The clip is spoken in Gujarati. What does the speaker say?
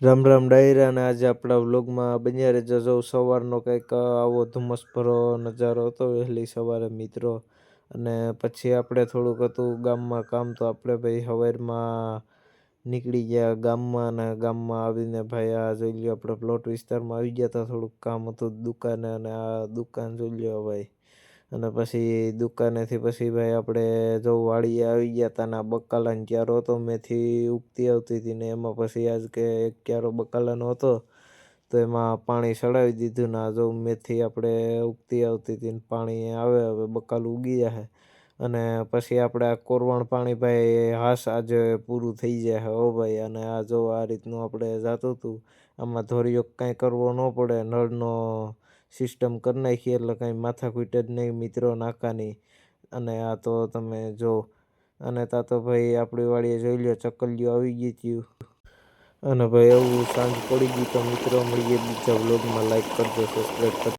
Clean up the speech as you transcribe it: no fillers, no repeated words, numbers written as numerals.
રામ રામ ડાયરા અને આજે આપણા વ્લોગમાં બન્યા રહેજો. જો સવારનો કંઈક આવો ધુમ્મસભરો નજારો હતો વહેલી સવારે મિત્રો. અને પછી આપણે થોડુંક હતું ગામમાં કામ, તો આપણે ભાઈ સવારમાં નીકળી ગયા ગામમાં. અને ગામમાં આવીને ભાઈ આ જોઈ લ્યો આપણે પ્લોટ વિસ્તારમાં આવી ગયા હતા. થોડુંક કામ હતું દુકાને, અને આ દુકાન જોઈ લ્યો ભાઈ. અને પછી દુકાનેથી પછી ભાઈ આપણે જો વાડીએ આવી ગયા હતા. ને આ બકાલાનો ક્યારો હતો, મેથી ઉગતી આવતી હતી ને એમાં પછી આજ કે એક ક્યારો બકાલાનો હતો તો એમાં પાણી ચડાવી દીધું. ને આ જો મેથી આપણે ઉગતી આવતી હતી ને પાણી આવે, હવે બકાલું ઉગી જશે. અને પછી આપણે આ કોરવણ પાણી ભાઈ હાશ આજે પૂરું થઈ જાય હો ભાઈ. અને આ જો આ રીતનું આપણે જાતું હતું. આમાં ધોરીઓ કાંઈ કરવો ન પડે, નળનો સિસ્ટમ કરી નાખીએ એટલે કાંઈ માથાકૂટ જ નહીં મિત્રો નાકાની. અને આ તો તમે જો, અને તા તો ભાઈ આપણી વાડીએ જોઈ લો ચકલીઓ આવી ગઈ હતી. અને ભાઈ એવું સાંજ પડી ગઈ. તો મિત્રો મળીએ બીજા વ્લોગમાં. લાઈક કરજો, સબસ્ક્રાઈબ કરજો.